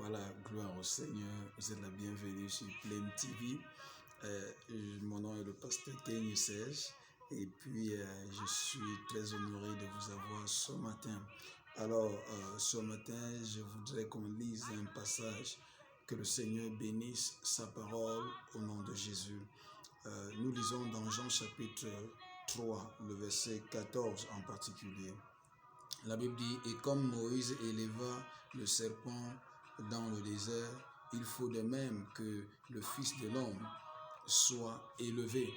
Voilà, gloire au Seigneur. Vous êtes la bienvenue sur Plaine TV. Mon nom est le pasteur Kenny Serge. Et puis, je suis très honoré de vous avoir ce matin. Alors, ce matin, je voudrais qu'on lise un passage. Que le Seigneur bénisse sa parole au nom de Jésus. Nous lisons dans Jean chapitre 3, le verset 14 en particulier. La Bible dit, et comme Moïse éleva le serpent dans le désert, il faut de même que le Fils de l'homme soit élevé.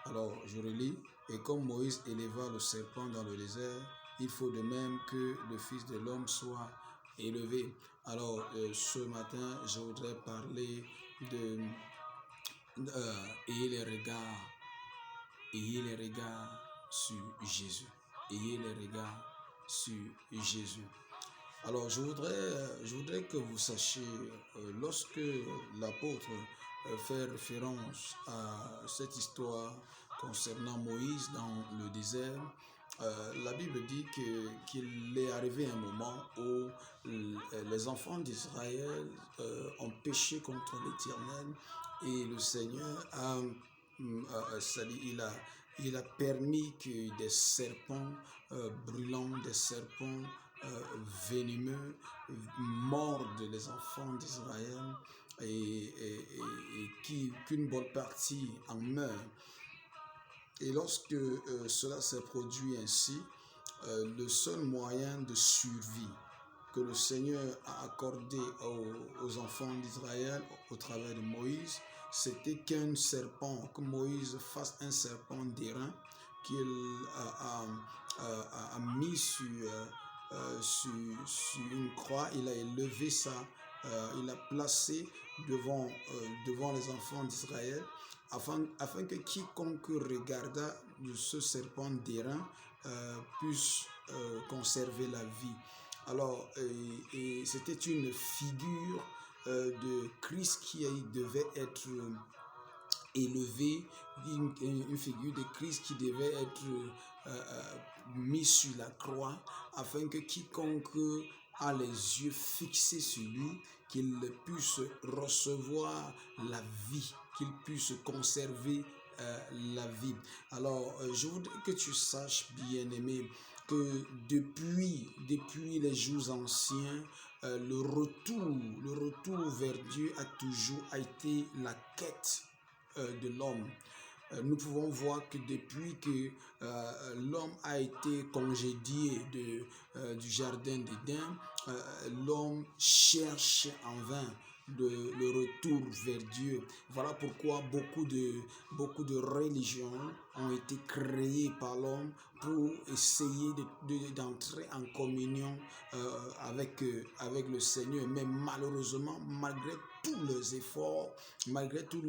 Alors, je relis, et comme Moïse éleva le serpent dans le désert, il faut de même que le Fils de l'homme soit élevé. Alors, ce matin, je voudrais parler de ayez les regards sur Jésus. Ayez les regards sur Jésus. Alors, je voudrais que vous sachiez, lorsque l'apôtre fait référence à cette histoire concernant Moïse dans le désert, la Bible dit qu'il est arrivé un moment où les enfants d'Israël ont péché contre l'Éternel et le Seigneur il a permis que des serpents brûlants, des serpents venimeux mordent les enfants d'Israël et qu'une bonne partie en meurt. Et lorsque cela s'est produit ainsi, le seul moyen de survie que le Seigneur a accordé aux enfants d'Israël au travers de Moïse, c'était qu'un serpent, que Moïse fasse un serpent d'airain qu'il a mis sur une croix. Il a élevé ça, il a placé devant les enfants d'Israël afin que quiconque regarda de ce serpent d'airain puisse conserver la vie. Alors, et c'était une figure de Christ qui devait être élevé, une figure de Christ qui devait être mis sur la croix afin que quiconque a les yeux fixés sur lui, qu'il puisse recevoir la vie, qu'il puisse conserver la vie. Alors, je voudrais que tu saches, bien-aimé, que depuis les jours anciens, le retour vers Dieu a toujours été la quête de l'homme. Nous pouvons voir que depuis que l'homme a été congédié du jardin d'Éden, l'homme cherche en vain le retour vers Dieu. Voilà pourquoi beaucoup de religions ont été créées par l'homme pour essayer d'entrer en communion avec le Seigneur. Mais malheureusement, malgré tous les efforts, malgré toutes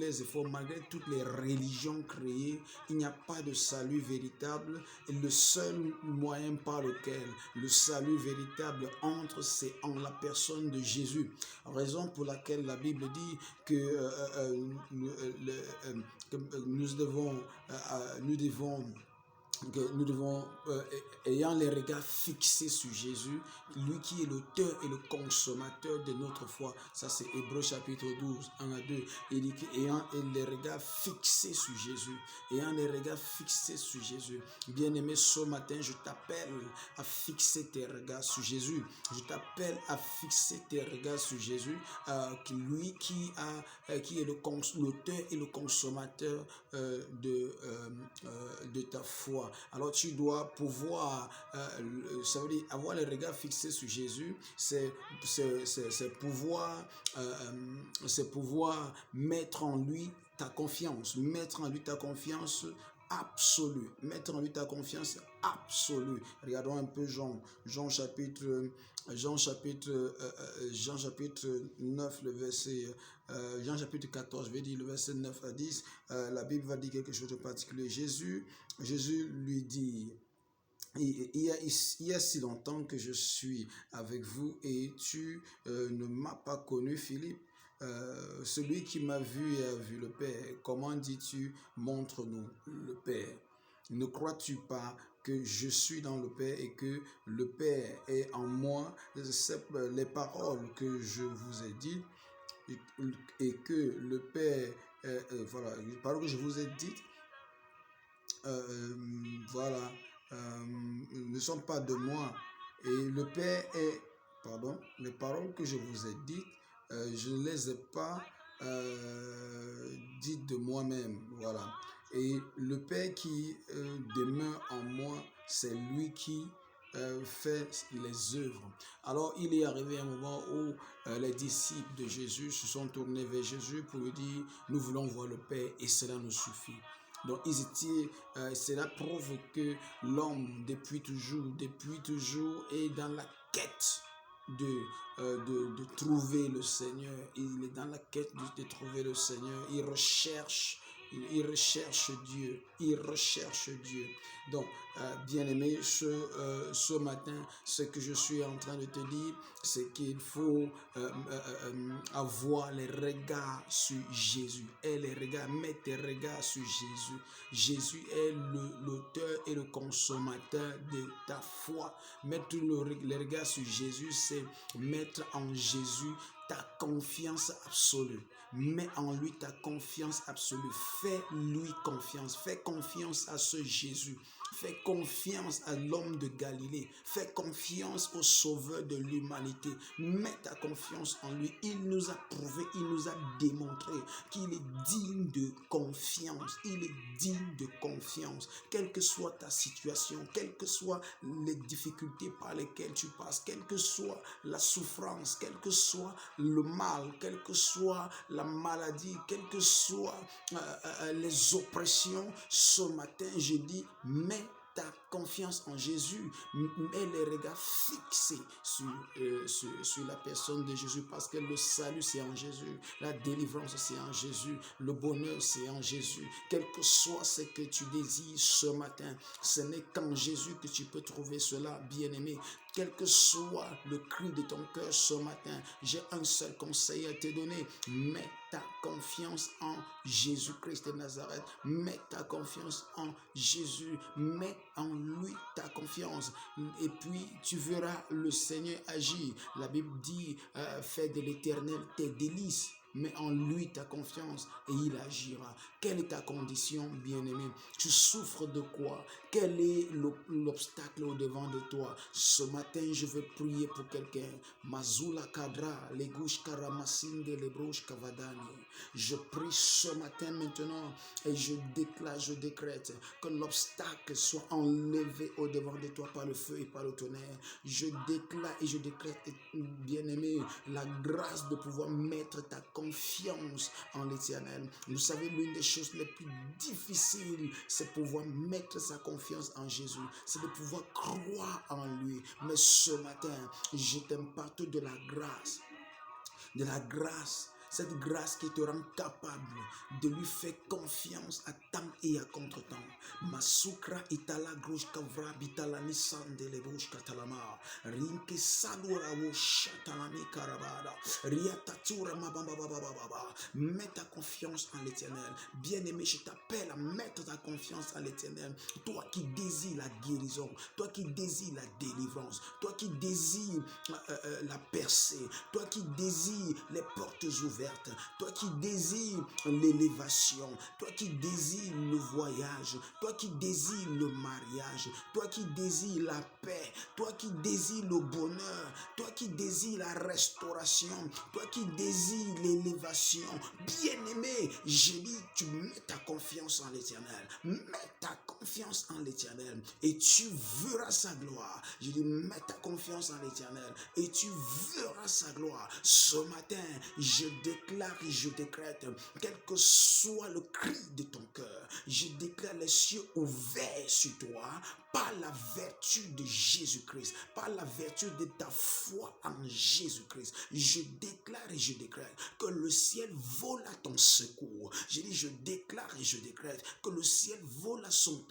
les religions créées, il n'y a pas de salut véritable. Et le seul moyen par lequel le salut véritable entre, c'est en la personne de Jésus. Raison pour laquelle la Bible dit que nous devons ayant les regards fixés sur Jésus, lui qui est l'auteur et le consommateur de notre foi. Ça, c'est Hébreux chapitre 12, 1 à 2. Il dit qu'ayant les regards fixés sur Jésus, bien-aimé, ce matin, je t'appelle à fixer tes regards sur Jésus. Je t'appelle à fixer tes regards sur Jésus, lui qui est l'auteur et le consommateur de ta foi. Alors tu dois pouvoir, ça veut dire avoir les regards fixés sur Jésus, c'est pouvoir mettre en lui ta confiance, absolue, Regardons un peu Jean chapitre 9, le verset Jean chapitre 14, je vais dire le verset 9 à 10, la Bible va dire quelque chose de particulier. Jésus lui dit, il y a si longtemps que je suis avec vous et tu ne m'as pas connu, Philippe. Celui qui m'a vu et a vu le Père. Comment dis-tu, montre-nous le Père? Ne crois-tu pas que je suis dans le Père et que le Père est en moi? Les paroles que je vous ai dites et, que le Père, voilà, les paroles que je vous ai dites, voilà, ne sont pas de moi. Et le Père est, pardon, les paroles que je vous ai dites, je ne les ai pas dites de moi-même. Voilà. Et le Père qui demeure en moi, c'est lui qui fait les œuvres. Alors, il est arrivé un moment où les disciples de Jésus se sont tournés vers Jésus pour lui dire, nous voulons voir le Père et cela nous suffit. Donc, cela prouve que l'homme, depuis toujours, est dans la quête de trouver le Seigneur. Il est dans la quête de trouver le Seigneur. Il recherche Dieu. Il recherche Dieu. Donc, bien-aimé, ce matin, ce que je suis en train de te dire, c'est qu'il faut avoir les regards sur Jésus. Et les regards, mets tes regards sur Jésus. Jésus est l'auteur et le consommateur de ta foi. Mettre les regards sur Jésus, c'est mettre en Jésus ta confiance absolue. Mets en lui ta confiance absolue. Fais-lui confiance. Fais confiance à ce Jésus. Fais confiance à l'homme de Galilée. Fais confiance au sauveur de l'humanité. Mets ta confiance en lui. Il nous a prouvé, il nous a démontré qu'il est digne de confiance. Il est digne de confiance. Quelle que soit ta situation, quelles que soient les difficultés par lesquelles tu passes, quelle que soit la souffrance, quel que soit le mal, quelle que soit la maladie, quelles que soient les oppressions, ce matin, je dis, mets ta confiance en Jésus, mets les regards fixés sur la personne de Jésus, parce que le salut c'est en Jésus, la délivrance c'est en Jésus, le bonheur c'est en Jésus. Quel que soit ce que tu désires ce matin, ce n'est qu'en Jésus que tu peux trouver cela, bien-aimé. Quel que soit le cri de ton cœur ce matin, j'ai un seul conseil à te donner. Mets ta confiance en Jésus-Christ de Nazareth. Mets ta confiance en Jésus. Mets en lui ta confiance. Et puis tu verras le Seigneur agir. La Bible dit, fais de l'Éternel tes délices. Mets en lui ta confiance et il agira. Quelle est ta condition, bien-aimé? Tu souffres de quoi? Quel est l'obstacle au-devant de toi? Ce matin, je veux prier pour quelqu'un. Mazula Kadra, Legouche Karamasinde, Lebrouche Kavadani. Je prie ce matin maintenant et je déclare, je décrète que l'obstacle soit enlevé au-devant de toi par le feu et par le tonnerre. Je déclare et je décrète, bien-aimé, la grâce de pouvoir mettre ta confiance en l'Éternel. Vous savez, l'une des choses les plus difficiles, c'est pouvoir mettre sa confiance en Jésus. C'est de pouvoir croire en lui. Mais ce matin, je t'imparte de la grâce. De la grâce. Cette grâce qui te rend capable de lui faire confiance à temps et à contre-temps. Masukra itala grush kavra bitala nisande le brush katalama. Rinke sadura wo shatalami karabada. Riatatura mababa. Mets ta confiance en l'Éternel. Bien-aimé, je t'appelle à mettre ta confiance en l'Éternel. Toi qui désires la guérison, toi qui désires la délivrance, toi qui désires la percée, toi qui désires les portes ouvertes, toi qui désires l'élévation, toi qui désires le voyage, toi qui désires le mariage, toi qui désires la paix, toi qui désires le bonheur, toi qui désires la restauration, toi qui désires l'élévation, bien-aimé, je dis, tu mets ta confiance en l'Éternel, mets ta confiance en l'Éternel et tu verras sa gloire. Je dis, mets ta confiance en l'Éternel et tu verras sa gloire. Ce matin, je déclare et je décrète, quel que soit le cri de ton cœur, je déclare les cieux ouverts sur toi par la vertu de Jésus-Christ, par la vertu de ta foi en Jésus-Christ, je déclare et je décrète que le ciel vole à ton secours. Je dis, je déclare et je décrète que le ciel vole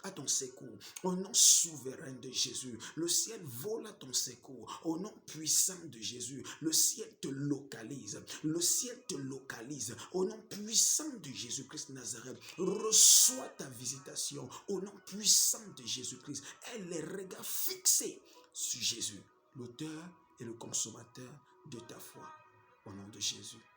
à ton secours. Au nom souverain de Jésus, le ciel vole à ton secours. Au nom puissant de Jésus, le ciel te localise. Le ciel te localise. Au nom puissant de Jésus-Christ Nazareth, reçois ta visitation. Au nom puissant de Jésus-Christ, aie les regards fixés sur Jésus, l'auteur et le consommateur de ta foi. Au nom de Jésus.